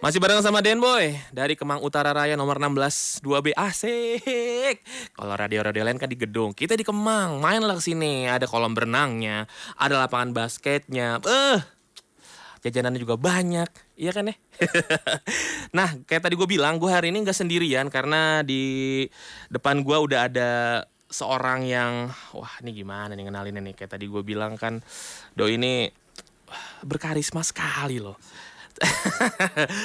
Masih bareng sama Den Boy dari Kemang Utara Raya nomor 16 2B. Asik. Kalau radio-radio lain kan di gedung, kita di Kemang. Mainlah ke sini. Ada kolam berenangnya, ada lapangan basketnya. Jajanannya juga banyak. Iya kan ya? Nah, kayak tadi gue bilang, gue hari ini nggak sendirian karena di depan gue udah ada seorang yang ini gimana nih ngenalinnya nih. Kayak tadi gue bilang kan, Doi ini berkarisma sekali loh.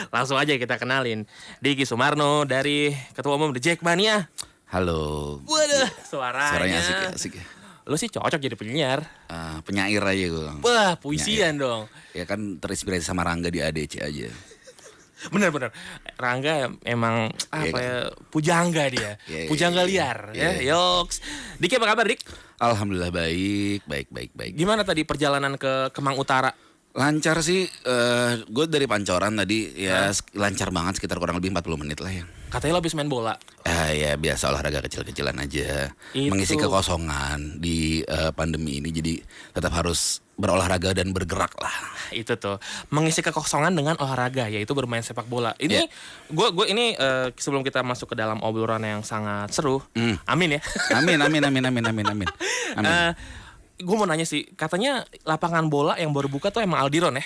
Langsung aja kita kenalin Diki Sumarno dari Ketua Umum The Jackmania. Halo. Waduh, suaranya asik ya, asik ya. Lu sih cocok jadi penyiar. Penyair aja gue. Wah, puisian dong. Ya kan terinspirasi sama Rangga di ADC aja. Bener-bener Rangga emang Iya kan? pujangga dia. Iya, Pujangga iya, liar iya. ya. Yoks. Diki apa kabar, Dik? Alhamdulillah baik. Gimana tadi perjalanan ke Kemang Utara? Lancar sih, gue dari Pancoran tadi ya lancar banget sekitar kurang lebih 40 menit lah ya. Katanya lo habis main bola. Ya biasa olahraga kecil-kecilan aja. Itu. Mengisi kekosongan di pandemi ini, jadi tetap harus berolahraga dan bergerak lah. Itu tuh mengisi kekosongan dengan olahraga, yaitu bermain sepak bola. Ini gue ini sebelum kita masuk ke dalam obrolan yang sangat seru, amin ya. Amin. Gue mau nanya sih, katanya lapangan bola yang baru buka tuh emang Aldiron ya?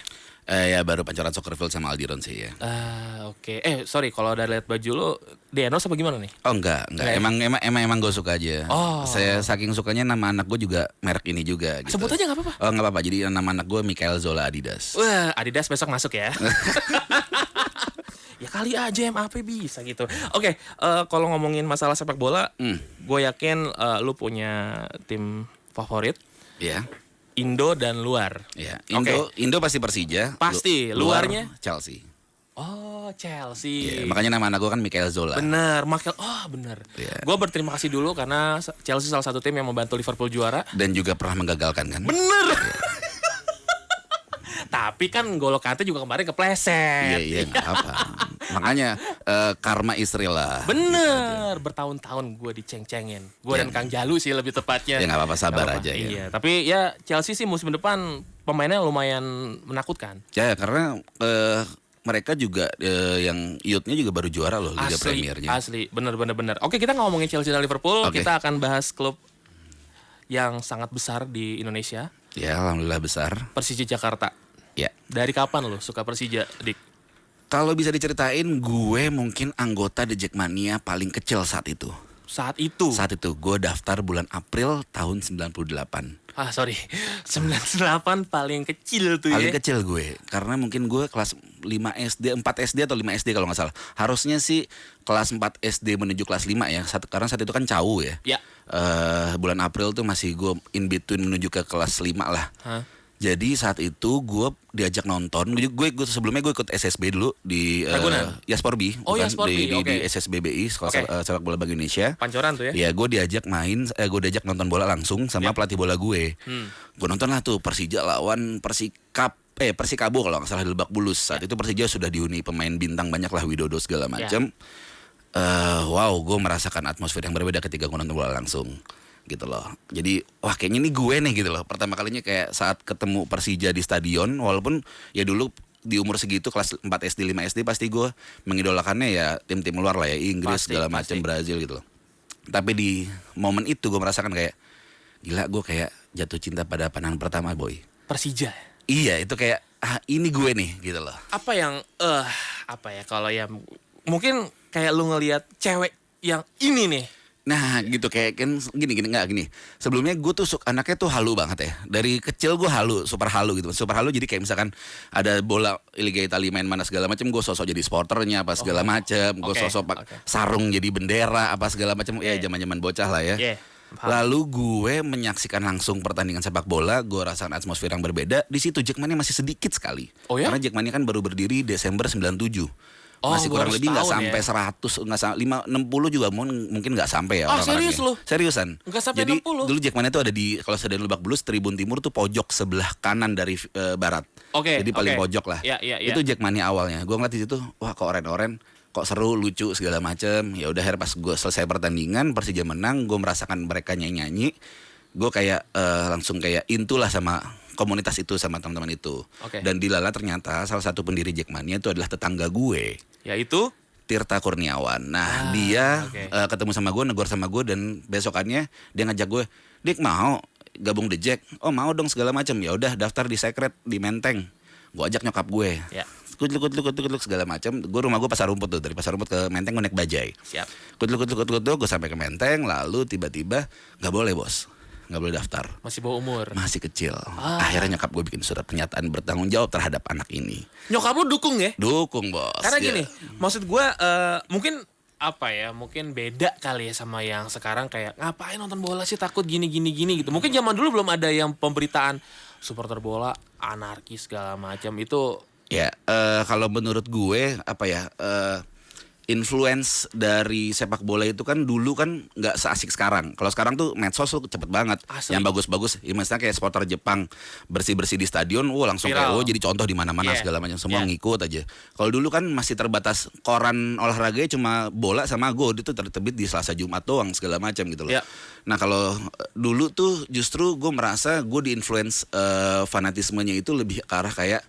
Ya baru Pancoran Soccer Field sama Aldiron sih ya. Oke. Sorry kalau udah lihat baju lo di endorse apa gimana nih? Oh enggak. Emang gue suka aja. Oh. Saya saking sukanya nama anak gue juga merek ini juga gitu. Sebut aja nggak apa-apa. Oh nggak apa-apa. Jadi nama anak gue Michael Zola Adidas. Wah, Adidas besok masuk ya. Ya kali aja MAP bisa gitu. Oke, kalau ngomongin masalah sepak bola, gue yakin lu punya tim favorit. Iya. Indo dan luar. Iya. Oke. Indo pasti Persija. Pasti. Luarnya? Chelsea. Oh, Chelsea. Iya, makanya nama anak gue kan Michael Zola. Bener, bener. Iya. Gue berterima kasih dulu karena Chelsea salah satu tim yang membantu Liverpool juara. Dan juga pernah menggagalkan kan. Bener. Tapi kan Golo Kante juga kemarin kepleset. Iya nggak apa. Makanya karma istri lah. Bener, bertahun-tahun gue diceng-cengin. Gue dan Kang Jalu sih lebih tepatnya. Ya nggak apa-apa, sabar Nggak apa-apa. aja ya. Iya, tapi ya Chelsea sih musim depan pemainnya lumayan menakutkan. Ya karena mereka juga yang youth-nya juga baru juara loh Liga Premiernya. Asli, bener. Oke, kita nggak ngomongin Chelsea dan Liverpool, Oke. kita akan bahas klub yang sangat besar di Indonesia, Ya alhamdulillah besar. Persija Jakarta. Ya. Dari kapan lo suka Persija, Dik? Kalau bisa diceritain, gue mungkin anggota The Jackmania paling kecil saat itu. Saat itu Gue daftar bulan April tahun 98. sorry 98 paling kecil tuh Paling ya. kecil gue, karena mungkin gue kelas 5 SD, 4 SD atau 5 SD kalau nggak salah. Harusnya sih kelas 4 SD menuju kelas 5 ya, karena saat itu kan CAU ya. Ya. Bulan April tuh masih gue in between menuju ke kelas 5 lah. Jadi saat itu gue diajak nonton. Gue sebelumnya gue ikut SSB dulu di Ragunan? Yasporbi, Oh, Yasporbi, di oke. SSBBI, Sekolah Sepak Bola Bank Indonesia. Pancoran tuh ya. Ya gue diajak nonton bola langsung sama pelatih bola gue. Gue nonton lah tuh Persija lawan Persikabo kalau nggak salah di Lebak Bulus. Saat itu Persija sudah dihuni pemain bintang banyak lah, Widodo segala macam. Wow, gue merasakan atmosfer yang berbeda ketika gue nonton bola langsung gitu loh. Jadi kayaknya ini gue nih gitu loh. Pertama kalinya kayak saat ketemu Persija di stadion, walaupun ya dulu di umur segitu kelas 4 SD 5 SD pasti gue mengidolakannya ya tim-tim luar lah ya, Inggris segala macam, Brazil gitu loh. Tapi di momen itu gue merasakan kayak gila, gue kayak jatuh cinta pada pandangan pertama, boy. Persija. Iya, itu kayak ini gue nih gitu loh. Apa yang kalau yang mungkin kayak lu ngelihat cewek yang ini nih. Nah gitu kayak kan gini. Sebelumnya gue tuh anaknya tuh halu banget ya. Dari kecil gue super halu gitu. Super halu jadi kayak misalkan ada bola Liga Italia main mana segala macam, gue sosok jadi sporternya apa segala macam. Gue sosok sarung jadi bendera apa segala macam. Ya zaman-zaman bocah lah ya. Lalu gue menyaksikan langsung pertandingan sepak bola, gue rasakan atmosfer yang berbeda. Di situ Jackmania masih sedikit sekali. Oh ya? Karena Jackmania kan baru berdiri Desember 97. Masih kurang lebih nggak sampai 100, nggak 60 juga mungkin nggak sampai ya. Serius lo? Seriusan. Nggak sampai Jadi 60. dulu Jackmania itu ada di, kalau Stadion Lebak Bulus, Tribun Timur tuh pojok sebelah kanan dari barat. Jadi paling pojok lah. Ya. Itu Jackmania awalnya. Gue ngeliat di situ, wah kok oren-oren, kok seru, lucu segala macem. Ya udah akhirnya pas gue selesai pertandingan, Persija menang, gue merasakan mereka nyanyi. Gue kayak langsung kayak intulah sama komunitas itu sama teman-teman itu. Oke. Dan dilala ternyata salah satu pendiri Jackmania itu adalah tetangga gue, Yaitu Tirta Kurniawan. Nah, Ah, dia oke. ketemu sama gue, negor sama gue, dan besokannya dia ngajak gue, "Dik, mau gabung The Jack?" "Oh, mau dong," segala macam. Ya udah, daftar di Secret di Menteng. Gue ajak nyokap gue. ya, Kutluk segala macam. Rumah gue Pasar Rumput tuh. Dari Pasar Rumput ke Menteng gue naik bajai. siap. Kutluk gue sampai ke Menteng, lalu tiba-tiba nggak boleh, Bos. Nggak boleh daftar. Masih bawah umur. Masih kecil. Ah. Akhirnya nyokap gue bikin surat pernyataan bertanggung jawab terhadap anak ini. Nyokap lu dukung ya? Dukung, Bos. Karena Dia- gini, maksud gue mungkin apa ya, mungkin beda kali ya sama yang sekarang kayak ngapain nonton bola sih, takut gini gitu. Mungkin zaman dulu belum ada yang pemberitaan supporter bola anarkis segala macam itu. Ya, kalau menurut gue apa ya, influence dari sepak bola itu kan dulu kan nggak seasik sekarang. Kalau sekarang tuh medsos tuh cepet banget. Asli. Yang bagus-bagus, ya misalnya kayak supporter Jepang bersih-bersih di stadion, langsung Viral. kayak jadi contoh di mana-mana Yeah. segala macam, semua Yeah. ngikut aja. Kalau dulu kan masih terbatas, koran olahraganya cuma bola sama Go, itu terbit di Selasa Jumat doang segala macam gitu loh. Yeah. Nah, kalau dulu tuh justru gue merasa gue di-influence fanatismenya itu lebih ke arah kayak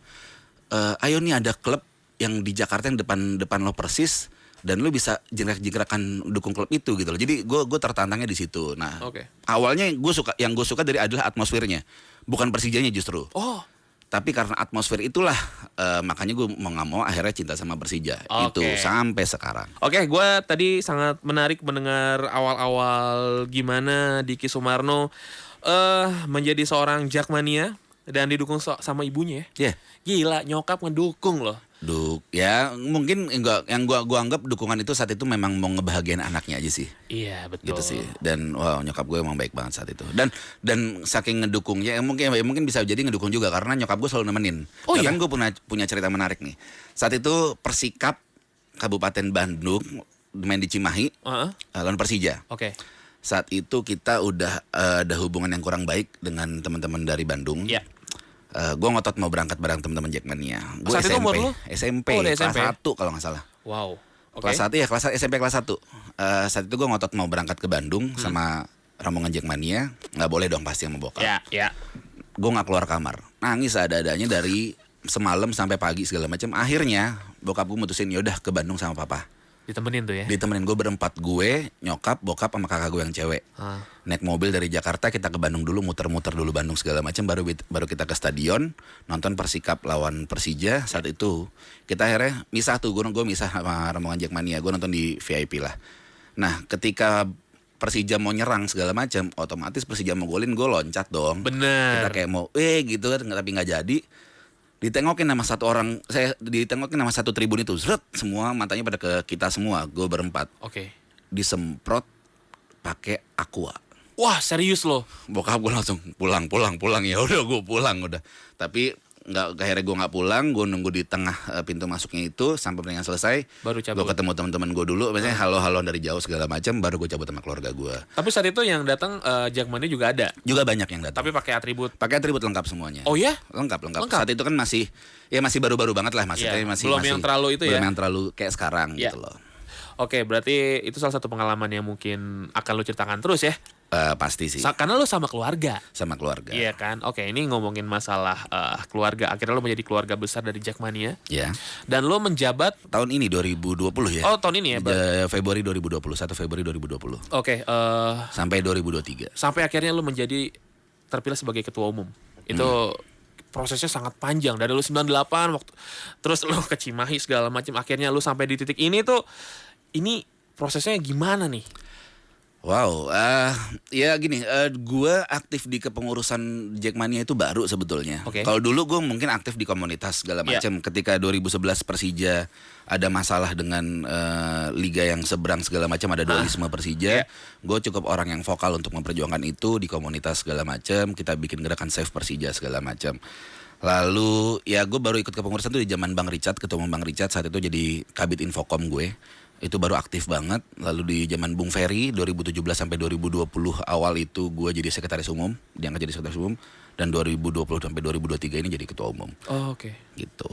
ayo nih ada klub yang di Jakarta yang depan lo persis, dan lo bisa jingkrak-jingkrakan dukung klub itu gitu loh. Jadi gue tertantangnya di situ. Nah, Oke. awalnya yang gue suka dari adalah atmosfernya, bukan Persijanya justru. Oh, Tapi karena atmosfer itulah makanya gue mau nggak mau akhirnya cinta sama Persija. Itu Oke. sampai sekarang. oke, gue tadi sangat menarik mendengar awal-awal gimana Diki Sumarno menjadi seorang Jakmania dan didukung sama ibunya ya. Ya, Gila, nyokap ngedukung loh. ya mungkin enggak, yang gua anggap dukungan itu saat itu memang mau ngebahagiain anaknya aja sih. Iya, betul. Gitu sih. Dan wow, nyokap gue emang baik banget saat itu. Dan saking ngedukungnya, mungkin bisa jadi ngedukung juga karena nyokap gue selalu nemenin. Oh, Bahkan iya? gue punya cerita menarik nih. Saat itu Persikap Kabupaten Bandung main di Cimahi Heeh. lawan Persija. Oke. Saat itu kita udah ada hubungan yang kurang baik dengan teman-teman dari Bandung. Iya. Gue ngotot mau berangkat bareng teman-teman Jackmania. Gue Saat itu umur lu? SMP, Oh, udah kelas SMP. 1 kalau nggak salah. Wow. Oke. Kelas 1 ya, SMP kelas 1. Saat itu gue ngotot mau berangkat ke Bandung sama rombongan Jackmania. Nggak boleh dong pasti sama bokap. Ya, ya. Gue nggak keluar kamar. Nangis ada-adanya dari semalam sampai pagi segala macam. Akhirnya bokap gue mutusin yaudah ke Bandung sama papa. Ditemenin tuh ya. Ditemenin gue berempat, gue, nyokap, bokap sama kakak gue yang cewek. Ah. Naik mobil dari Jakarta kita ke Bandung dulu, muter-muter dulu Bandung segala macam, baru kita ke stadion nonton Persikap lawan Persija. Saat itu kita akhirnya misah tuh, gue misah sama rombongan Jackmania, gue nonton di VIP lah. Nah, ketika Persija mau nyerang segala macam, otomatis Persija mau golin, gue loncat dong. Bener. Kita kayak mau gitu kan, tapi nggak jadi. Ditengokin sama satu tribun itu, zret, semua matanya pada ke kita semua, gue berempat. Oke. Disemprot pakai aqua. Wah, serius loh. Bokap gue langsung pulang ya udah gue pulang udah. Tapi akhirnya gue nggak pulang, gue nunggu di tengah pintu masuknya itu sampai pertandingan selesai. Baru cabut. Gue ketemu teman-teman gue dulu, biasanya halo-halo dari jauh segala macam, baru gue cabut sama keluarga gue. Tapi saat itu yang datang Jakmania juga ada. Juga banyak yang datang. Tapi pakai atribut. Pakai atribut lengkap semuanya. Oh ya? Lengkap. Lengkap. Saat itu kan masih baru-baru banget lah, maksudnya Iya, masih belum yang terlalu itu belum ya. yang terlalu kayak sekarang Iya. gitu loh. Oke, berarti itu salah satu pengalaman yang mungkin akan lu ceritakan terus ya. Pasti sih, Karena lu sama keluarga. sama keluarga. Iya kan? Oke, ini ngomongin masalah keluarga. Akhirnya lu menjadi keluarga besar dari Jakmania. Ya. Dan lu menjabat, Tahun ini 2020 ya. oh tahun ini ya? Februari 2020, 1 Februari 2020. Oke, Sampai 2023. sampai akhirnya lu menjadi terpilih sebagai ketua umum. Itu prosesnya sangat panjang dari lu 98 waktu terus lu ke Cimahi segala macam, akhirnya lu sampai di titik ini tuh, ini prosesnya gimana nih? Wow, ya gini, gue aktif di kepengurusan Jackmania itu baru sebetulnya. Oke. Kalau dulu gue mungkin aktif di komunitas segala Iya. macam. Ketika 2011 Persija ada masalah dengan liga yang seberang segala macam, ada dualisme Persija. Iya. Gue cukup orang yang vokal untuk memperjuangkan itu di komunitas segala macam. Kita bikin gerakan Save Persija segala macam. Lalu ya gue baru ikut kepengurusan tuh di zaman Bang Richard, ketua umum Bang Richard saat itu jadi Kabid Infocom gue. Itu baru aktif banget. Lalu di zaman Bung Ferry 2017 sampai 2020 awal itu gue jadi sekretaris umum, diangkat jadi sekretaris umum, dan 2020 sampai 2023 ini jadi ketua umum. Oh, oke. Gitu.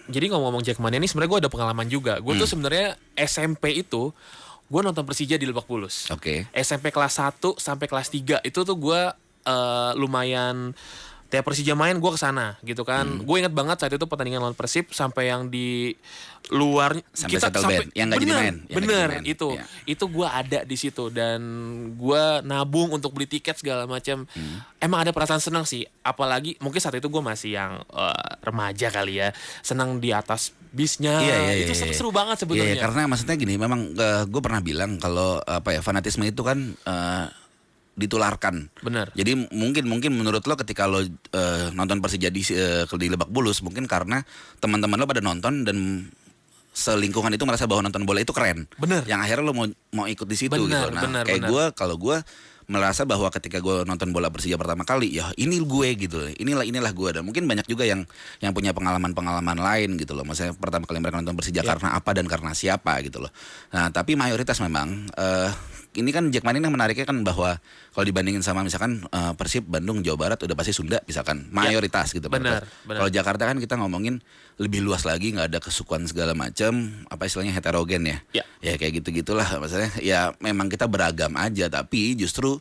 Jadi ngomong-ngomong Jakmania ini sebenarnya gue ada pengalaman juga. Gue tuh sebenarnya SMP itu gue nonton Persija di Lebak Bulus. Oke. SMP kelas 1 sampai kelas 3 itu tuh gue lumayan tiap Persija main gue kesana gitu kan. Gue ingat banget saat itu pertandingan lawan Persib sampai yang di luar Sampai kita shuttle band, yang nggak jadi main, yang nggak bener jadi main. itu Iya. itu gue ada di situ dan gue nabung untuk beli tiket segala macam. Emang ada perasaan senang sih, apalagi mungkin saat itu gue masih yang remaja kali ya, senang di atas bisnya. Itu seru banget Iya, sebetulnya. karena maksudnya gini, memang gue pernah bilang kalau fanatisme itu kan ditularkan. Bener. Jadi mungkin menurut lo ketika lo nonton Persija di Lebak Bulus, mungkin karena teman-teman lo pada nonton dan selingkungan itu merasa bahwa nonton bola itu keren. Bener. Yang akhirnya lo mau ikut di situ Bener, gitu. Nah, bener, kayak bener. gue, kalau gue merasa bahwa ketika gue nonton bola Persija pertama kali, ya ini gue gitu. Inilah gue. Dan mungkin banyak juga yang punya pengalaman lain gitu loh. Maksudnya pertama kali mereka nonton Persija karena apa dan karena siapa gitu loh. Nah, tapi mayoritas memang ini kan Jackmania yang menariknya kan bahwa kalau dibandingin sama misalkan Persib Bandung Jawa Barat udah pasti Sunda misalkan mayoritas gitu. Benar. Kalau Jakarta kan kita ngomongin lebih luas lagi, nggak ada kesukuan segala macam, apa istilahnya heterogen ya. Ya kayak gitu-gitulah maksudnya. Ya memang kita beragam aja, tapi justru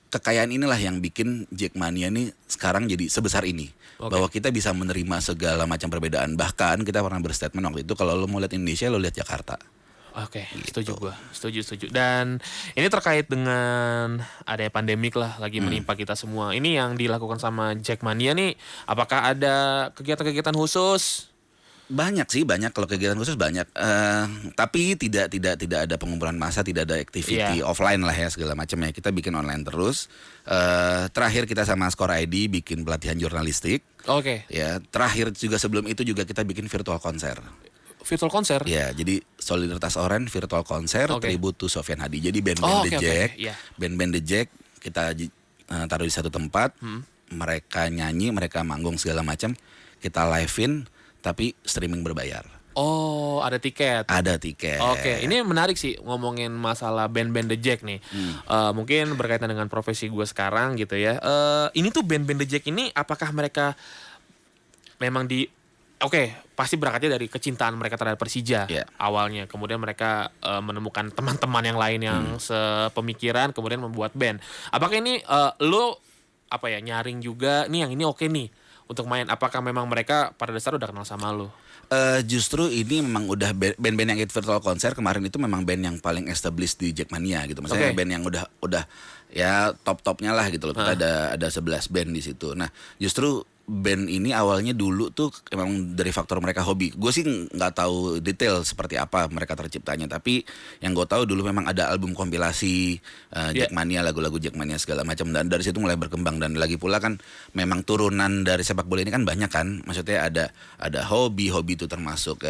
kekayaan inilah yang bikin Jackmania ini sekarang jadi sebesar ini. Bahwa kita bisa menerima segala macam perbedaan. Bahkan kita pernah berstatement waktu itu, kalau lo mau lihat Indonesia, lo lihat Jakarta. Oke, setuju gue, setuju. Dan ini terkait dengan adanya pandemik lah lagi menimpa kita semua. Ini yang dilakukan sama Jackmania nih, apakah ada kegiatan-kegiatan khusus? Banyak kalau kegiatan khusus banyak. Tapi tidak ada pengumpulan massa, tidak ada activity offline lah ya segala macam ya. Kita bikin online terus. Terakhir kita sama Skor ID bikin pelatihan jurnalistik. Oke. Ya, terakhir juga sebelum itu juga kita bikin virtual konser. Virtual konser? Ya, jadi Solidaritas Orange virtual konser tribute to Sofyan Hadi. Jadi band-band The Jack, band-band The Jack kita taruh di satu tempat, mereka nyanyi, mereka manggung segala macam, kita live-in tapi streaming berbayar. Oh, ada tiket. Ada tiket. Oke, ini menarik sih ngomongin masalah band-band The Jack nih. Mungkin berkaitan dengan profesi gue sekarang gitu ya. Ini tuh band-band The Jack ini apakah mereka memang pasti berangkatnya dari kecintaan mereka terhadap Persija awalnya. Kemudian mereka menemukan teman-teman yang lain yang sepemikiran, kemudian membuat band. Apakah ini lo nyaring juga nih yang ini oke nih untuk main? Apakah memang mereka pada dasar udah kenal sama lo? Justru ini memang udah band-band yang ikut virtual konser kemarin itu memang band yang paling established di Jackmania gitu. Maksudnya band yang udah ya top-topnya lah gitu loh. Kita ada 11 band di situ. Nah, justru band ini awalnya dulu tuh emang dari faktor mereka hobi. Gue sih nggak tahu detail seperti apa mereka terciptanya, tapi yang gue tahu dulu memang ada album kompilasi Jackmania, lagu-lagu Jackmania segala macam, dan dari situ mulai berkembang. Dan lagi pula kan memang turunan dari sepak bola ini kan banyak kan, maksudnya ada hobi itu termasuk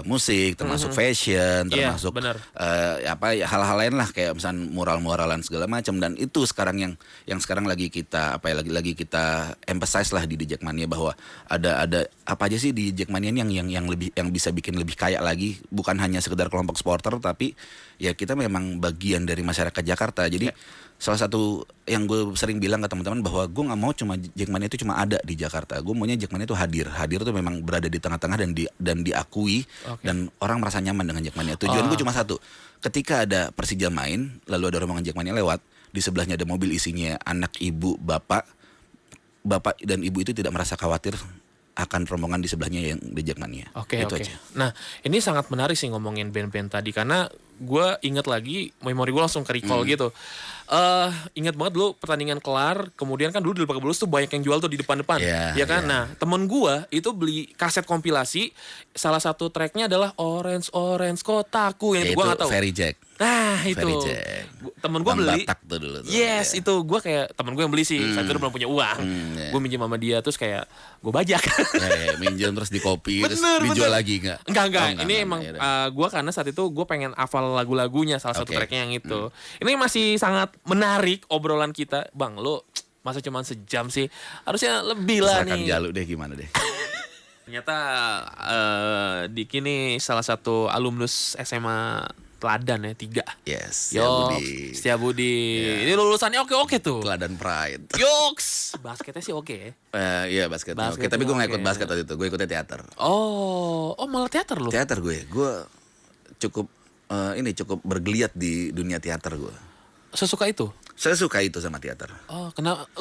musik, termasuk fashion, termasuk hal-hal lain lah kayak misalnya mural-muralan segala macam. Dan itu sekarang yang sekarang lagi kita lagi kita emphasize lah di Jackmania, bahwa ada apa aja sih di Jackmania ini yang bisa bikin lebih kaya lagi, bukan hanya sekedar kelompok supporter, tapi ya kita memang bagian dari masyarakat Jakarta. Jadi salah satu yang gue sering bilang ke teman-teman bahwa gue nggak mau cuma Jackmania itu cuma ada di Jakarta. Gue maunya Jackmania itu hadir tuh memang berada di tengah-tengah dan diakui, dan orang merasa nyaman dengan Jackmania. Tujuan gue cuma satu, ketika ada Persija main lalu ada rombongan Jackmania lewat, di sebelahnya ada mobil isinya anak, ibu, bapak dan ibu itu tidak merasa khawatir akan rombongan di sebelahnya yang di Jackmania. Oke. Nah, ini sangat menarik sih ngomongin band-band tadi, karena gue inget lagi, memori gue langsung ke recall gitu. Ingat banget dulu pertandingan kelar, kemudian kan dulu di Lebak Bulus tuh banyak yang jual tuh di depan-depan, ya kan? Nah, temen gue itu beli kaset kompilasi, salah satu tracknya adalah Orange Kotaku, yang itu gue nggak tahu. Very Jack. Nah itu temen gue beli. Batak tuh dulu tuh. Yes, itu gue kayak temen gue yang beli sih. Saat itu belum punya uang. Gue minjem sama dia, terus kayak gue bajak. Minjem terus di copy, terus dijual lagi nggak? Enggak. Ini emang gue karena saat itu gue pengen hafal lagu-lagunya, salah satu tracknya yang itu. Ini masih sangat menarik obrolan kita, Bang. Lo masa cuma sejam sih? Harusnya lebih lah nih. Jalu deh, gimana deh? Ternyata Diki nih salah satu alumnus SMA Teladan ya, 3. Yes, Setiabudi. Ini lulusannya oke tuh. Teladan Pride. Yoks. Basketnya sih oke. Iya basket. Oke, tapi gue gak ikut basket waktu itu. Gue ikutnya teater. Oh malah teater lu? Teater gue cukup bergeliat di dunia teater gue. Sesuka itu? Saya suka itu sama teater. Oh,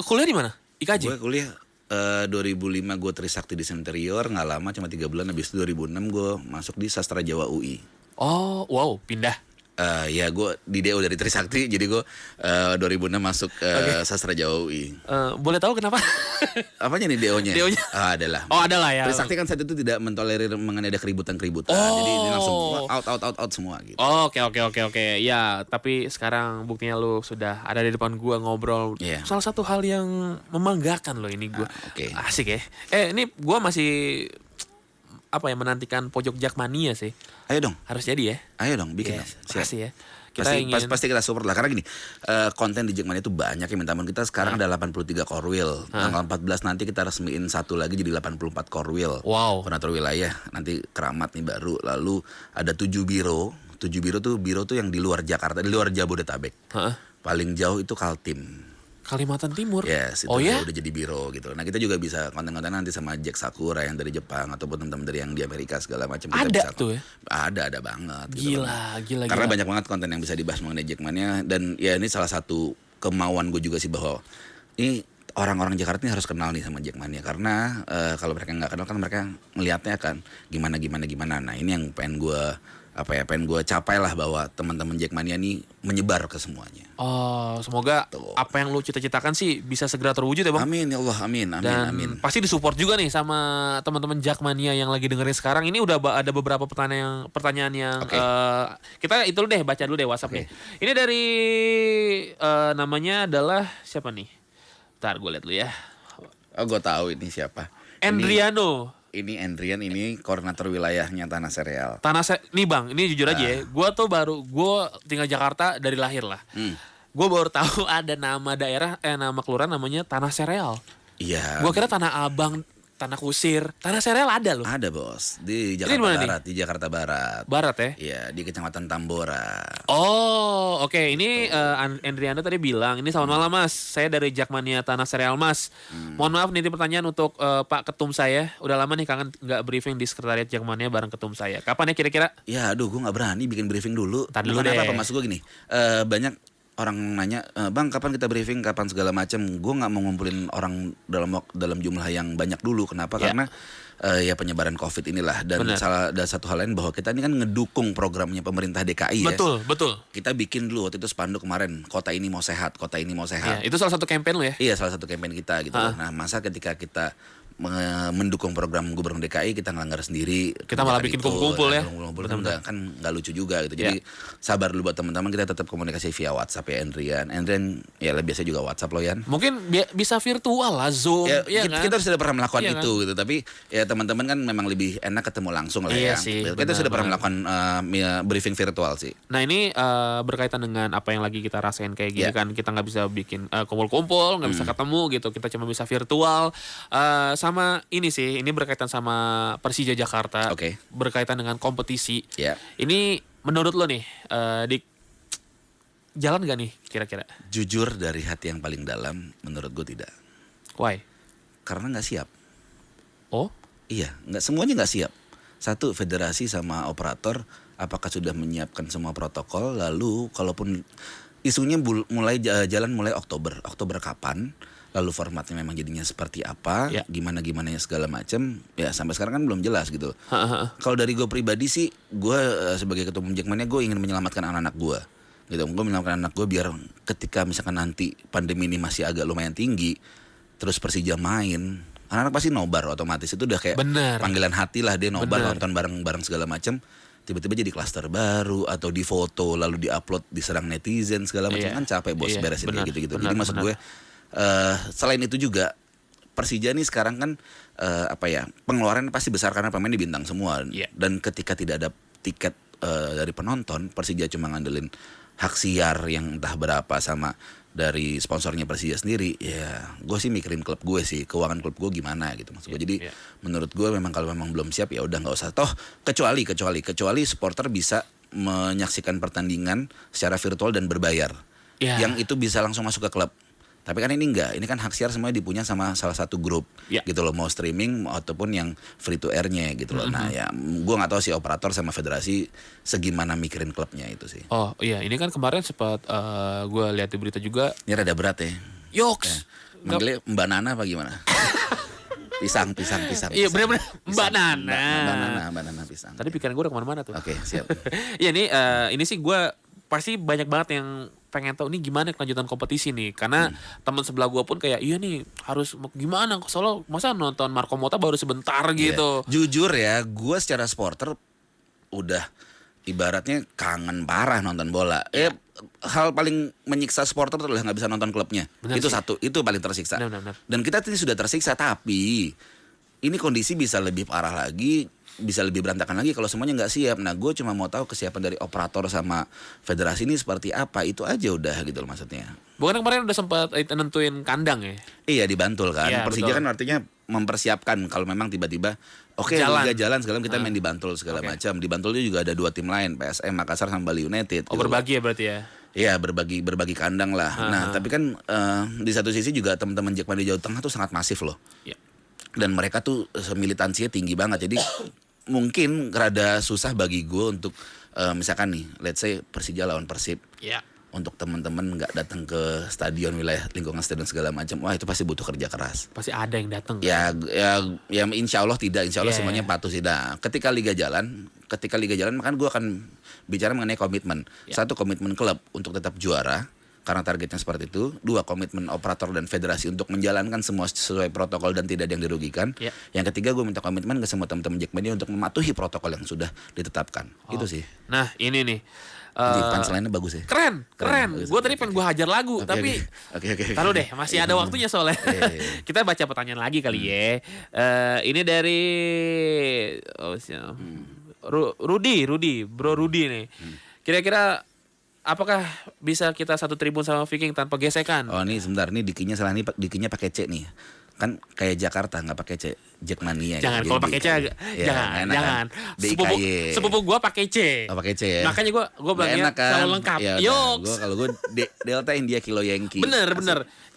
kuliah di mana? IKJ? Gue kuliah 2005 gue Trisakti di Interior, nggak lama cuma 3 bulan. Habis itu 2006 gue masuk di Sastra Jawa UI. Oh, wow, pindah. Ya gue di DO dari Trisakti, jadi gue 2006 masuk Sastra Jawa UI. Boleh tahu kenapa? Apanya nih DO-nya? DO-nya? Adalah. Oh, ada lah ya. Trisakti kan saat itu tidak mentolerir mengenai ada keributan-keributan. Jadi ini langsung out semua gitu. Oke. Ya, tapi sekarang buktinya lu sudah ada di depan gua ngobrol. Iya. Salah satu hal yang membanggakan loh ini gua. Oke. Asik ya. Ini gua masih menantikan pojok Jakmania sih. Ayo dong. Harus jadi ya. Ayo dong, bikin Yes, dong. Siap. pasti ya. Kita Pasti kita support lah. Karena gini, konten di Jackmania itu banyak yang minta ampun. Kita sekarang ada 83 core wheel. Tanggal 14 nanti kita resmiin satu lagi jadi 84 core wheel. Wow. Koordinator wilayah. Nanti Keramat nih baru. Lalu ada 7 biro. 7 biro tuh yang di luar Jakarta, di luar Jabodetabek. Heeh. Paling jauh itu Kaltim. Kalimantan Timur. Yes, itu Oh ya? udah jadi biro gitu. Nah, kita juga bisa konten-konten nanti sama Jack Sakura yang dari Jepang ataupun teman-teman dari yang di Amerika segala macam. Kita Ada bisa, tuh ya? Ada banget. Gitu. Gila. Karena banyak banget konten yang bisa dibahas mengenai Jackmania. Dan ya ini salah satu kemauan gue juga sih bahwa ini orang-orang Jakarta ini harus kenal nih sama Jackmania. Karena kalau mereka nggak kenal kan mereka ngelihatnya kan gimana. Nah ini yang pengen gue capai lah, bahwa teman-teman Jackmania ini menyebar ke semuanya. Oh, semoga Tuh. apa yang lu cita-citakan sih bisa segera terwujud ya, Bang. Amin ya Allah, amin. Dan pasti disupport juga nih sama teman-teman Jakmania yang lagi dengerin sekarang. Ini udah ada beberapa pertanyaan yang Oke. kita itu deh baca dulu deh WhatsApp-nya. Ini dari namanya adalah siapa nih? Ntar gue lihat dulu ya. Oh, gue tahu ini siapa. Endriano. Ini Endrian, ini koordinator wilayahnya Tanah Sereal. Nih Bang, ini jujur aja ya. Gue tinggal Jakarta dari lahir lah. Gue baru tahu ada nama nama kelurahan namanya Tanah Sereal. Iya. Gue kira Tanah Abang, Tanah Kusir, Tanah Sereal ada loh. Ada bos di Ini di Jakarta mana nih? Barat, di Jakarta Barat. Barat ya? Iya, di Kecamatan Tambora. Oh, oke. Ini Endriano tadi bilang, ini selamat malam Mas. Saya dari Jakmania Tanah Sereal Mas. Mohon maaf nih pertanyaan untuk Pak Ketum saya. Udah lama nih kangen nggak briefing di Sekretariat Jakmania bareng Ketum saya. Kapan ya kira-kira? Ya, aduh, gue nggak berani bikin briefing dulu. Ntar dulu Bukan deh. apa maksud gue gini. Banyak orang nanya, Bang kapan kita briefing, kapan segala macam. Gue nggak mau ngumpulin orang dalam jumlah yang banyak dulu. Kenapa? Ya. Karena ya penyebaran COVID inilah. Dan ada satu hal lain bahwa kita ini kan ngedukung programnya pemerintah DKI ya. Betul. Kita bikin dulu waktu itu spanduk kemarin, kota ini mau sehat, kota ini mau sehat. Ya, itu salah satu campaign lo ya? Iya, salah satu campaign kita gitu. Nah, masa ketika kita mendukung program gubernur DKI kita ngelanggar sendiri, Kita malah bikin kumpul-kumpul ya. Kumpul-kumpul kan nggak lucu juga gitu. Jadi sabar dulu buat teman-teman, kita tetap komunikasi via WhatsApp ya. Endrian ya biasa juga WhatsApp lo Yan. Mungkin bisa virtual lah, Zoom. Ya, Iya kan? kita sudah pernah melakukan Iya itu gitu, tapi ya teman-teman kan memang lebih enak ketemu langsung lah Iya ya. sih, Kita benar, sudah pernah benar. melakukan briefing virtual sih. Nah ini berkaitan dengan apa yang lagi kita rasain kayak gini kan. Kita nggak bisa bikin kumpul-kumpul, nggak bisa ketemu gitu. Kita cuma bisa virtual. Sama ini sih, ini berkaitan sama Persija Jakarta. Oke. Berkaitan dengan kompetisi. Ya. Ini menurut lo nih, Dik, jalan gak nih kira-kira? Jujur dari hati yang paling dalam, menurut gue tidak. Why? Karena nggak siap. Oh? Iya, semuanya nggak siap. Satu, federasi sama operator apakah sudah menyiapkan semua protokol? Lalu kalaupun isunya jalan mulai Oktober kapan? Lalu formatnya memang jadinya seperti apa? Ya. Gimana segala macam? Ya sampai sekarang kan belum jelas gitu. Kalau dari gue pribadi sih, gue sebagai ketua umum Jackmania gue ingin menyelamatkan anak-anak gue. Gitu, gue menyelamatkan anak gue biar ketika misalkan nanti pandemi ini masih agak lumayan tinggi, terus Persija main, anak-anak pasti nobar otomatis. Itu udah kayak Bener. panggilan hati lah, dia nobar, Bener. nonton bareng-bareng segala macam. Tiba-tiba jadi klaster baru atau difoto lalu diupload, diserang netizen segala macam. Iya. Kan capek bos Iya, beresin benar, kayak gitu-gitu. benar, Jadi maksud benar. gue selain itu juga Persija nih sekarang kan pengeluaran pasti besar karena pemain di bintang semua. Iya. Dan ketika tidak ada tiket dari penonton, Persija cuma ngandelin hak siar yang entah berapa sama dari sponsornya Persija sendiri. Ya gue sih mikirin klub gue sih, keuangan klub gue gimana gitu maksud gue. Jadi Iya. menurut gue memang kalau memang belum siap ya udah nggak usah. Toh kecuali supporter bisa menyaksikan pertandingan secara virtual dan berbayar. Iya. Yang itu bisa langsung masuk ke klub. Tapi kan ini enggak, ini kan hak siar semuanya dipunya sama salah satu grup Ya. gitu loh, mau streaming ataupun yang free to airnya gitu loh. Nah ya, gue nggak tahu sih operator sama federasi segimana mikirin klubnya itu sih. Oh iya, ini kan kemarin sempat gue lihat di berita juga. Ini rada berat ya. Yoks. Manggilnya Mbak Nana apa gimana? Pisang. Iya benar-benar Mbak Nana. Mbak Nana pisang. Tadi pikiran gue udah kemana-mana tuh. Oke, siap. Iya nih, ini sih gue pasti banyak banget yang pengen tahu nih gimana kelanjutan kompetisi nih. Karena teman sebelah gue pun kayak iya nih harus gimana. Soalnya masa nonton Marco Motta baru sebentar gitu. Jujur ya, gue secara supporter udah ibaratnya kangen parah nonton bola. Hal paling menyiksa supporter adalah nggak bisa nonton klubnya. Benar itu sih. satu, itu paling tersiksa. Benar. Dan kita ini sudah tersiksa, tapi ini kondisi bisa lebih parah lagi, bisa lebih berantakan lagi kalau semuanya nggak siap. Nah, gue cuma mau tahu kesiapan dari operator sama federasi ini seperti apa. Itu aja udah gitu loh maksudnya. Bukan kemarin udah sempat nentuin kandang ya? Iya, di Bantul kan. Iya, Persija betul. kan artinya mempersiapkan kalau memang tiba-tiba Liga jalan segala kita main di Bantul segala macam. Di Bantul juga ada 2 tim lain, PSM Makassar sama Bali United. Oh, berbagi ya berarti ya? Iya, berbagi kandang lah. Nah, tapi kan di satu sisi juga teman-teman Jackman di Jawa Tengah tuh sangat masif loh. Iya. Dan mereka tuh militansinya tinggi banget. Jadi mungkin rada susah bagi gue untuk misalkan nih, let's say Persija lawan Persib. Iya. Untuk teman-teman nggak datang ke stadion wilayah lingkungan stadion segala macam, wah itu pasti butuh kerja keras. Pasti ada yang datang. Ya insya Allah tidak, insya Allah Yeah. semuanya patuh sih. Nah, ketika Liga jalan, maka gue akan bicara mengenai komitmen. Yeah. 1, komitmen klub untuk tetap juara karena targetnya seperti itu. 2, komitmen operator dan federasi untuk menjalankan semua sesuai protokol dan tidak ada yang dirugikan. Yeah. Yang ketiga, gue minta komitmen ke semua teman-teman Jackmania untuk mematuhi protokol yang sudah ditetapkan. Itu sih. Nah ini nih. Jadi punchline-nya bagus ya. Keren. Bagus. Gue tadi pengen gue hajar lagu, tapi Oke. taruh deh, masih ada waktunya soalnya. Iya. Kita baca pertanyaan lagi kali ya. Ini dari Bro Rudi nih. Kira-kira apakah bisa kita satu tribun sama Viking tanpa gesekan? Oh, ini sebentar, ini dikinya salah, nih dikinya pakai C nih. Kan kayak Jakarta nggak pakai C, Jackmania. Jangan, kalau pakai C jangan. DIKY. Sepupu gua pakai C. Oh, pakai C ya. Makanya gua bilangnya enak kan? selalu lengkap. Ya, Yoks. kalau gue Delta India Kilo Yankee. Bener.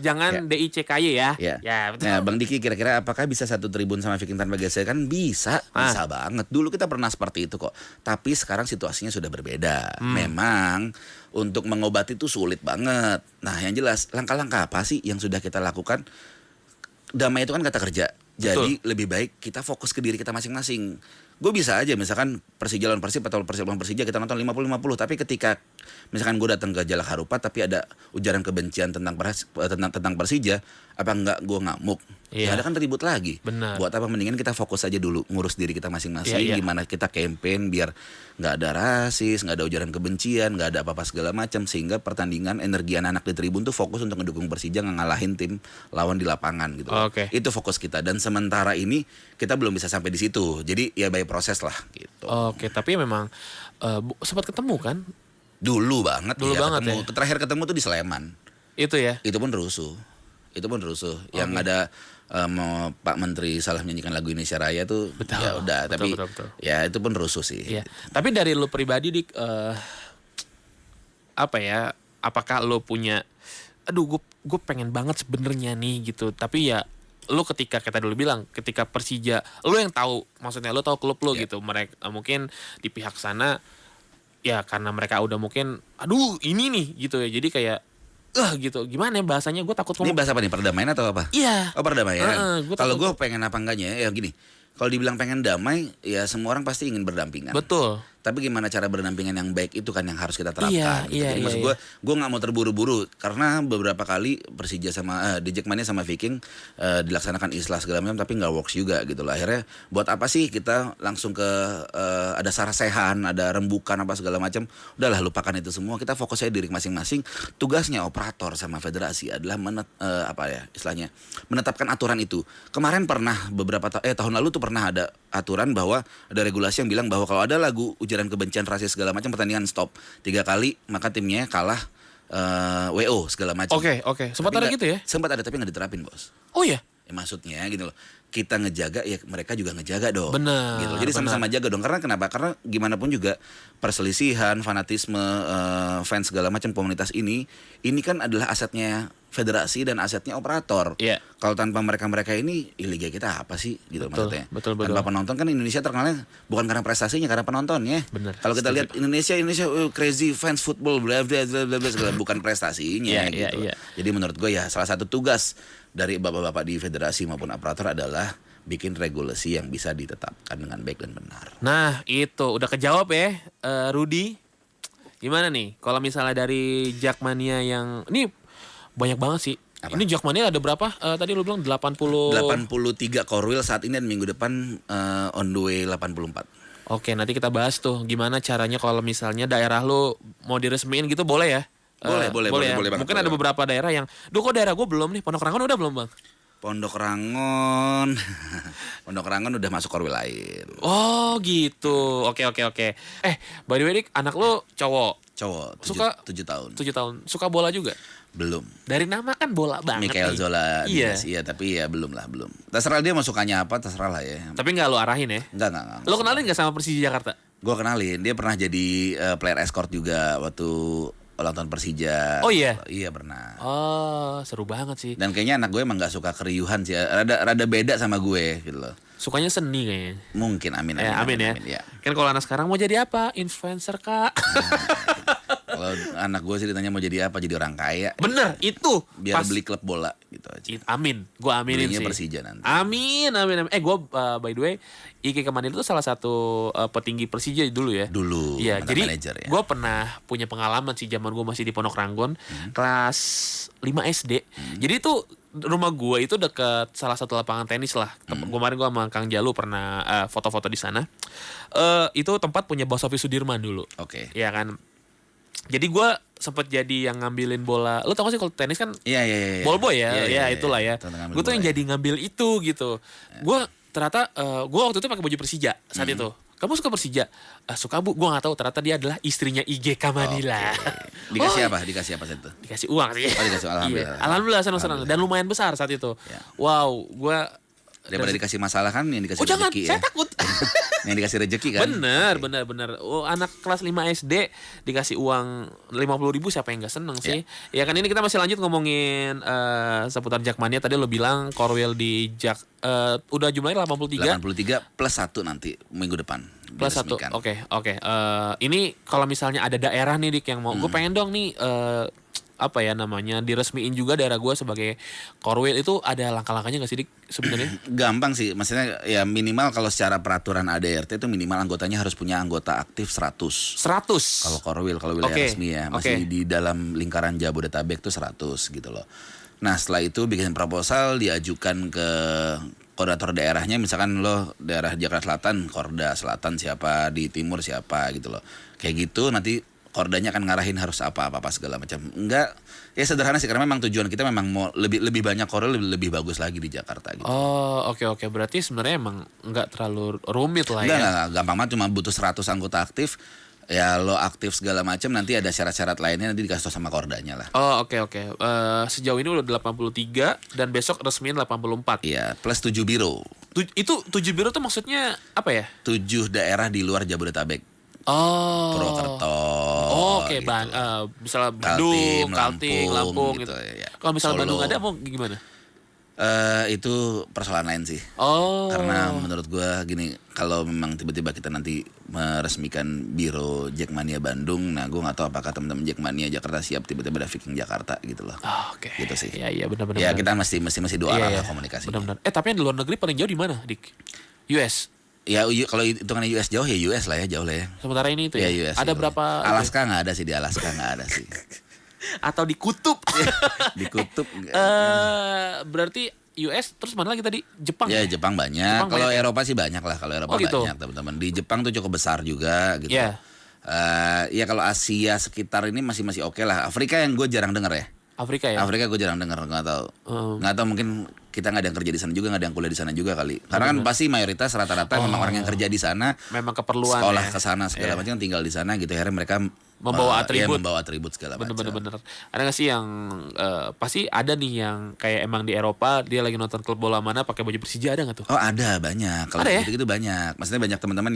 Jangan DICKY ya. Ya. Betul. Nah, Bang Diki, kira-kira apakah bisa satu tribun sama Viking tanpa gesekan? Bisa banget. Dulu kita pernah seperti itu kok. Tapi sekarang situasinya sudah berbeda. Memang untuk mengobati itu sulit banget. Nah, yang jelas langkah-langkah apa sih yang sudah kita lakukan? Damai itu kan kata kerja. Jadi lebih baik kita fokus ke diri kita masing-masing. Gue bisa aja misalkan Persija lawan Persib atau Persib lawan Persija kita nonton 50-50. Tapi ketika misalkan gue datang ke Jalak Harupat tapi ada ujaran kebencian tentang Persija, apa enggak gue ngamuk? Iya. Ya ada kan ribut lagi. Benar. Buat apa, mendingan kita fokus aja dulu ngurus diri kita masing-masing. Iya. Gimana kita campaign biar nggak ada rasis, nggak ada ujaran kebencian, nggak ada apa-apa segala macam, sehingga pertandingan energi anak-anak di tribun tuh fokus untuk ngedukung Persija, ngalahin tim lawan di lapangan gitu. Oke. Itu fokus kita, dan sementara ini kita belum bisa sampai di situ. Jadi ya by proses lah gitu. Oke, tapi memang sempat ketemu kan? Dulu banget ya. Terakhir ketemu tuh di Sleman. Itu ya. Itu pun rusuh. Yang ada Pak Menteri salah menyanyikan lagu Indonesia Raya tuh. Betul, Ya udah, tapi betul. ya itu pun rusuh sih. Iya. Tapi dari lu pribadi Dik, apa ya? Apakah lu punya gue pengen banget sebenarnya nih gitu. Tapi ya lu ketika kita dulu bilang ketika Persija, lu yang tahu, maksudnya lu tahu klub lu gitu. Mereka mungkin di pihak sana ya karena mereka udah mungkin ini nih gitu ya. Jadi kayak gitu. Gimana ya bahasanya, gue takut Ini bahasa apa nih? Perdamaian atau apa? Iya. Oh, perdamaian. Kalau takut. gue pengen apa enggaknya ya gini. Kalau dibilang pengen damai, ya semua orang pasti ingin berdampingan. Betul. Tapi gimana cara berdampingan yang baik itu kan yang harus kita terapkan. Iya, Jadi maksud gue nggak mau terburu-buru karena beberapa kali Persija sama Jackmania sama Viking dilaksanakan islah segala macam tapi nggak works juga gitu loh. Akhirnya buat apa sih kita langsung ke ada sarasehan, ada rembukan apa segala macam. Udahlah, lupakan itu semua. Kita fokus aja diri masing-masing. Tugasnya operator sama federasi adalah menetapkan aturan itu. Kemarin pernah tahun lalu tuh pernah ada aturan bahwa ada regulasi yang bilang bahwa kalau ada lagu ujaran kebencian, rasis segala macam, pertandingan stop 3 kali, maka timnya kalah WO segala macam. Oke. Sempat ada gitu ya? Sempat ada tapi nggak diterapin, bos. Oh ya. Ya, maksudnya gitu loh. Kita ngejaga ya mereka juga ngejaga dong. Benar. Gitu. Jadi sama-sama jaga dong. Karena kenapa? Karena gimana pun juga perselisihan, fanatisme, fans segala macam komunitas ini kan adalah asetnya federasi dan asetnya operator. Iya. Kalau tanpa mereka ini liga kita apa sih gitu maksudnya. Betul. Tanpa penonton kan Indonesia terkenalnya bukan karena prestasinya, karena penontonnya. Benar. Kalau kita lihat Indonesia crazy fans football bla bla bla bla segala, bukan prestasinya gitu. Iya. Jadi menurut gue ya salah satu tugas dari bapak-bapak di federasi maupun operator adalah bikin regulasi yang bisa ditetapkan dengan baik dan benar. Nah, itu udah kejawab ya, Rudy. Gimana nih kalau misalnya dari Jackmania yang ini banyak banget sih. Apa? Ini Jackmania ada berapa? Tadi lu bilang 80. 83 core wheel saat ini dan minggu depan on the way 84. Oke, nanti kita bahas tuh gimana caranya kalau misalnya daerah lu mau diresmiin gitu boleh ya? Boleh ya? banget, Mungkin boleh ada beberapa daerah yang, duh kok daerah gue belum nih, Pondok Rangon udah belum bang? Pondok Rangon, Pondok Rangon udah masuk core wheel lain. Oh gitu, oke. By the way Dik, anak lu cowok, Cowok, Suka- 7 tahun. 7 tahun, suka bola juga? Belum. Dari nama kan bola banget Mikael nih. Zola Iya. Diaz, iya tapi ya belum. Terserah dia mau sukanya apa, terserah lah ya. Tapi nggak lu arahin ya? Enggak. Lu kenalin nggak sama Persija Jakarta? Gue kenalin, dia pernah jadi player escort juga waktu ulang tahun Persija. Oh iya? Iya pernah. Oh, seru banget sih. Dan kayaknya anak gue emang gak suka keriuhan sih, rada beda sama gue gitu loh. Sukanya seni kayaknya. Mungkin, amin Ya. Kan kalau anak sekarang mau jadi apa? Influencer kak. Kalau anak gue sih ditanya mau jadi apa, jadi orang kaya. Bener, itu. Biar beli klub bola gitu aja. Amin, gue aminin Belinya sih. Persija nanti. Amin. Gue by the way, Ike Kemanil itu salah satu petinggi Persija dulu ya. Dulu, Iya, mantan jadi manajer ya. gue pernah punya pengalaman sih zaman gue masih di Pondok Ranggon, kelas 5 SD. Jadi itu rumah gue itu deket salah satu lapangan tenis lah. Kemarin gue sama Kang Jalu pernah foto-foto di sana. Itu tempat punya Bang Sofi Sudirman dulu. Oke. Iya kan. Jadi gue sempet jadi yang ngambilin bola. Lu tau gak sih kalau tenis kan Iya. ball boy ya, Iya, itulah ya. Gue tuh yang jadi ngambil itu gitu. Gue ternyata gue waktu itu pakai baju Persija saat itu. Kamu suka Persija? Suka bu. Gue nggak tahu. Ternyata dia adalah istrinya IG Kamanila. Dikasih apa saat itu? Dikasih uang sih. Oh, dikasih, alhamdulillah. Iya. Alhamdulillah senang-senang. Dan lumayan besar saat itu. Ya. Wow, gue. Daripada dikasih masalah kan yang dikasih Jangan, rezeki saya ya. takut. Yang dikasih rezeki kan. Bener. Oh, anak kelas 5 SD dikasih uang 50.000 siapa yang gak seneng sih? Ya kan ini kita masih lanjut ngomongin seputar Jackmania. Tadi lo bilang core wheel di Jack udah jumlahnya 83. 83 plus 1 nanti minggu depan. Plus 1. diresmikan. Oke. Ini kalau misalnya ada daerah nih Dik yang mau, gue pengen dong nih apa ya namanya diresmiin juga daerah gue sebagai core wheel, itu ada langkah-langkahnya gak sih Dik sebenarnya? Gampang sih, maksudnya ya minimal kalau secara peraturan ADRT itu minimal anggotanya harus punya anggota aktif 100. 100. Kalau core wheel, kalau wilayah Oke, resmi ya, masih oke. di dalam lingkaran Jabodetabek tuh 100 gitu loh. Nah setelah itu bikin proposal, diajukan ke koordinator daerahnya, misalkan lo daerah Jakarta Selatan, Korda Selatan siapa, di Timur siapa gitu loh. Kayak gitu nanti Kordanya akan ngarahin harus apa segala macam. Enggak, ya sederhana sih karena memang tujuan kita memang mau lebih banyak korel lebih bagus lagi di Jakarta gitu. Oh, oke. Berarti sebenarnya emang nggak terlalu rumit lah ya. Enggak, gampang banget, cuma butuh 100 anggota aktif. Ya lo aktif segala macam, nanti ada syarat-syarat lainnya nanti dikasih tau sama Kordanya lah. Oh, oke. Sejauh ini udah 83 dan besok resmiin 84. Iya, plus 7 biro. Itu 7 biro tuh maksudnya apa ya? 7 daerah di luar Jabodetabek. Oh. Purwokerto. Oke, gitu. misalnya Bandung, Kaltim, Lampung gitu. ya. Kalau misalnya Solo. Bandung ada mau gimana? Itu persoalan lain sih. Oh. Karena menurut gua gini, kalau memang tiba-tiba kita nanti meresmikan biro Jackmania Bandung, nah gua nggak tahu apakah teman-teman Jackmania Jakarta siap tiba-tiba ada Viking Jakarta gitu loh. Oh, oke. Gitu sih. Iya, benar. Ya kita masih dua arah Iya, lah komunikasi. Benar. Tapi yang di luar negeri paling jauh di mana, Dik? US. Ya kalau hitungannya US jauh ya US lah ya, jauh lah ya. Sementara ini itu Ya ya. US. Ada jauh. berapa? Alaska nggak ada sih, di Alaska nggak ada sih. Atau di kutub? Di kutub. Berarti US terus mana lagi tadi? Jepang. Ya Jepang banyak. Kalau banyak ya? Eropa sih banyak lah. Kalau Eropa Oh, gitu. banyak teman-teman. Di Jepang tuh cukup besar juga gitu. Iya. Ya kalau Asia sekitar ini masih oke lah. Afrika yang gue jarang denger ya. Afrika ya. Afrika gue jarang denger, nggak tahu. Nggak tahu, mungkin kita nggak ada yang kerja di sana juga, nggak ada yang kuliah di sana juga kali. Karena kan pasti mayoritas rata-rata memang orang yang kerja di sana, Memang keperluan sekolah ya. ke sana segala macam, tinggal di sana gitu. Akhirnya mereka Membawa ya, atribut. membawa atribut segala macam. Bener. Ada gak sih yang pasti ada nih yang kayak emang di Eropa dia lagi nonton klub bola mana pakai baju Persija, ada nggak tuh? Oh ada banyak. Kalau Ada ya? gitu banyak. Maksudnya banyak teman-teman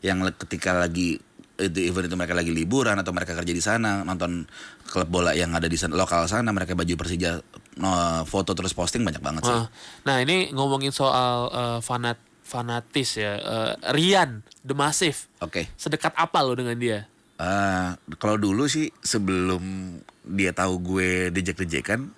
yang ketika lagi event itu mereka lagi liburan atau mereka kerja di sana, nonton klub bola yang ada di sana, lokal sana, mereka baju Persija, foto terus posting banyak banget sih. Nah ini ngomongin soal fanatis ya, Rian The Massive. Oke. Sedekat apa lo dengan dia? Kalau dulu sih sebelum dia tahu gue dejek-dejekan,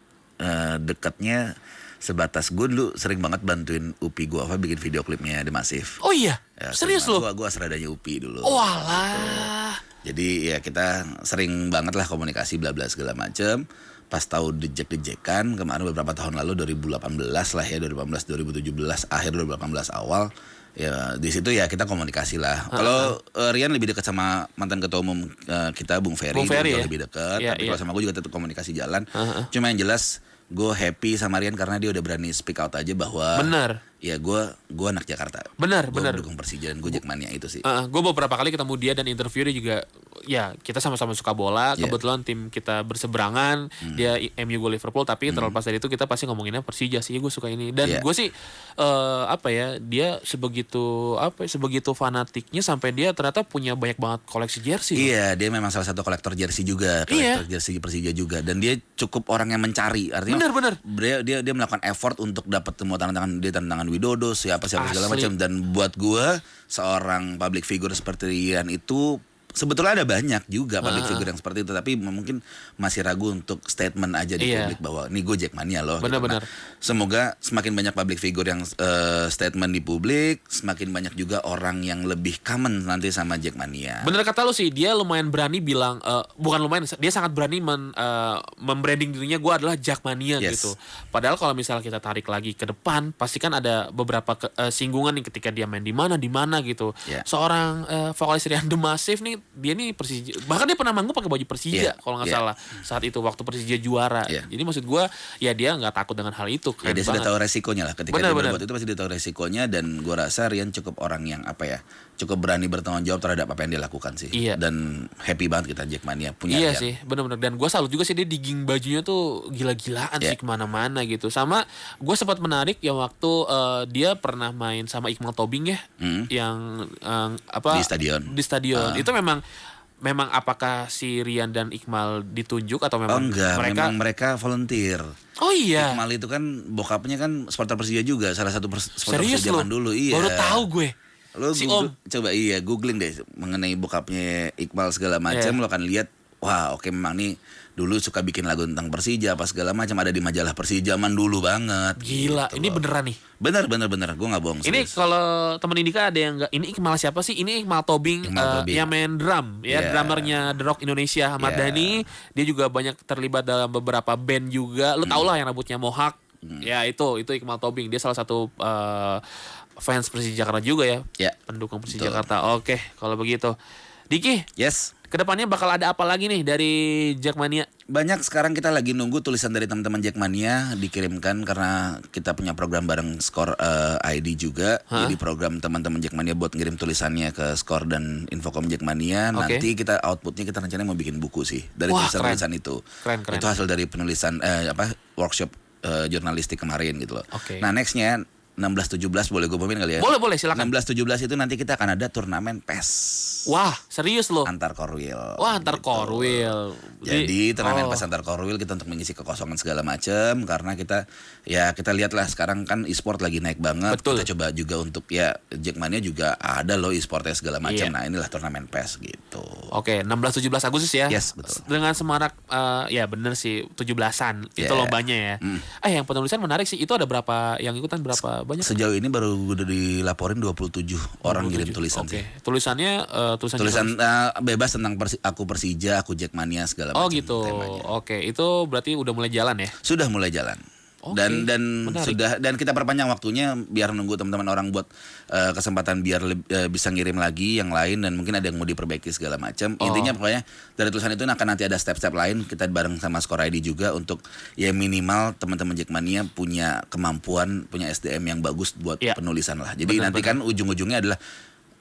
dekatnya sebatas gue dulu sering banget bantuin Upi gue bikin video klipnya The Massive. Oh iya? Ya, Serius lo? Gue seradanya Upi dulu. Oh alah. Jadi ya kita sering banget lah komunikasi bla bla segala macem. Pas tahu dejek-dejekan kemarin beberapa tahun lalu 2018 lah ya, 2017 akhir 2018 awal. Ya di situ ya kita komunikasi lah. Kalau Rian lebih dekat sama mantan ketua umum kita Bung Ferry, ya? lebih dekat. Iya, Tapi kalau sama gue juga tetap komunikasi jalan. Cuma yang jelas gue happy sama Rian karena dia udah berani speak out aja bahwa Bener. ya gue anak Jakarta. Bener. Gue dukung Persija dan gue Jackmania itu sih. Gue beberapa kali ketemu dia dan interview dia juga, ya kita sama-sama suka bola. Yeah. Kebetulan tim kita berseberangan. Dia MU, gue Liverpool. Tapi terlepas dari itu kita pasti ngomonginnya Persija sih. Gue suka ini. Dan gue sih dia sebegitu fanatiknya sampai dia ternyata punya banyak banget koleksi jersey. Iya, dia memang salah satu kolektor jersey juga, kolektor jersey Persija juga. Dan dia cukup orang yang mencari. Artinya Bener. Dia melakukan effort untuk dapat semua tangan Widodo, siapa segala Asli. macam. Dan buat gue seorang public figure seperti Rian itu sebetulnya ada banyak juga public figure yang seperti itu, tapi mungkin masih ragu untuk statement aja di publik bahwa nih gue Jackmania loh. Benar-benar. Gitu. Nah, semoga semakin banyak public figure yang statement di publik, semakin banyak juga orang yang lebih common nanti sama Jackmania. Bener kata lu sih, dia lumayan berani bilang, bukan lumayan, dia sangat berani membranding dirinya gue adalah Jackmania gitu. Padahal kalau misalnya kita tarik lagi ke depan, pasti kan ada beberapa singgungan nih ketika dia main di mana gitu. Seorang vokalis Rian The Massive nih, dia nih Persija, bahkan dia pernah manggung pakai baju Persija kalau nggak salah saat itu waktu Persija juara. Jadi maksud gue ya dia nggak takut dengan hal itu. Ya, dia sudah tahu resikonya lah ketika dia berbuat itu, pasti dia tahu resikonya. Dan gue rasa Rian cukup orang yang cukup berani bertanggung jawab terhadap apa yang dia lakukan sih. Dan happy banget kita Jackmania punya Rian. Sih benar-benar. Dan gue salut juga sih dia digging bajunya tuh gila-gilaan sih kemana-mana gitu. Sama gue sempat menarik ya waktu dia pernah main sama Iqmal Tobing ya, yang di stadion. Itu memang apakah si Rian dan Iqmal ditunjuk atau memang mereka volunteer. Oh iya. Iqmal itu kan bokapnya kan supporter Persija juga, salah satu supporter Persija zaman dulu. Iya. Baru tahu gue. Lo si Om coba googling deh mengenai bokapnya Iqmal segala macam, lo akan lihat wah oke memang nih dulu suka bikin lagu tentang Persija apa segala macam, ada di majalah Persija zaman dulu banget. Gila, gitu ini beneran nih. Bener, gue nggak bohong. Ini kalau temen Indika ada yang nggak, ini Iqmal siapa sih? Ini Iqmal Tobing, yang main drum, drummernya The Rock Indonesia Ahmad Dhani. Dia juga banyak terlibat dalam beberapa band juga. Lu tau lah yang rambutnya mohak. Ya itu Iqmal Tobing. Dia salah satu fans Persija Jakarta juga ya. Pendukung Persija Jakarta. Oke, kalau begitu. Diki. Yes. Kedepannya bakal ada apa lagi nih dari Jackmania? Banyak, sekarang kita lagi nunggu tulisan dari teman-teman Jackmania dikirimkan karena kita punya program bareng Skor ID juga. Jadi program teman-teman Jackmania buat ngirim tulisannya ke Skor dan Infocom Jackmania. Nanti kita outputnya kita rencananya mau bikin buku sih dari tulisan itu. Keren. Itu hasil dari penulisan workshop jurnalistik kemarin gitu loh. Nah nextnya 16-17 boleh gue pemimpin kali ya? Boleh silakan. 16-17 itu nanti kita akan ada turnamen PES. Wah, serius loh? Antar Korwil. Wah, antar Korwil. Jadi turnamen PES antar Korwil kita untuk mengisi kekosongan segala macam, karena kita lihatlah sekarang kan e-sport lagi naik banget. Betul. Kita coba juga untuk Jackmania juga ada loh e-sportnya segala macam. Nah, inilah turnamen PES gitu. Oke, 16-17 Agustus ya. Yes, betul. Dengan semarak ya bener sih 17-an. Itu lombanya ya. Yang penulisan menarik sih. Itu ada berapa yang ikutan, berapa banyak? Sejauh ini baru udah dilaporin 27 orang ngirim tulisan sih. Tulisannya tulisan bebas tentang aku Persija, aku Jackmania segala macam. Oh gitu. Temanya. Oke, itu berarti udah mulai jalan ya? Sudah mulai jalan. Dan kita perpanjang waktunya biar nunggu teman-teman orang buat kesempatan biar bisa ngirim lagi yang lain, dan mungkin ada yang mau diperbaiki segala macam. Intinya pokoknya dari tulisan itu akan nanti ada step-step lain kita bareng sama Skor ID juga untuk ya minimal teman-teman Jackmania punya kemampuan, punya SDM yang bagus buat penulisan lah. Jadi nanti kan ujung-ujungnya adalah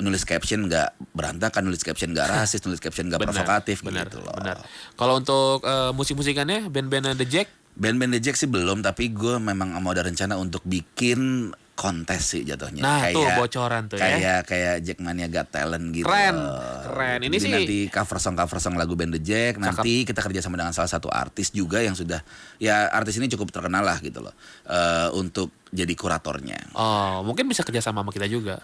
nulis caption nggak berantakan, nulis caption nggak rasis, nulis caption nggak provokatif gitu loh. Benar. Kalau untuk musik-musikannya band-band The Jack? Band-band The Jack sih belum, tapi gue memang mau ada rencana untuk bikin kontes sih jatuhnya. Nah, kayak, tuh bocoran tuh kayak Jackmania Got Talent gitu. Keren. Ini jadi sih nanti cover song nanti band The Jack. Nanti kita kerjasama dengan salah satu artis juga yang sudah, ya artis ini cukup terkenal lah gitu loh, untuk jadi kuratornya. Oh, mungkin bisa kerjasama sama kita juga.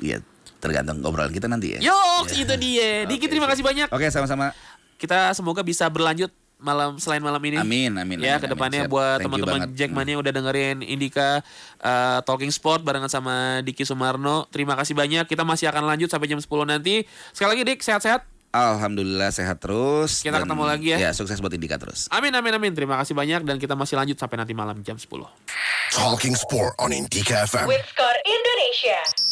Iya, tergantung obrolan kita nanti ya. Itu dia. Diki, terima kasih banyak. Oke, sama-sama. Kita semoga bisa berlanjut malam selain malam ini. Amin. Ya, kedepannya Siap. buat Thank you teman-teman banget. Jackmania udah dengerin Indika Talking Sport barengan sama Diki Sumarno. Terima kasih banyak. Kita masih akan lanjut sampai jam 10 nanti. Sekali lagi Dik, sehat-sehat. Alhamdulillah sehat terus. Kita ketemu lagi ya. Ya, sukses buat Indika terus. Amin. Terima kasih banyak dan kita masih lanjut sampai nanti malam jam 10. Talking Sport on Indika FM. With Skor Indonesia.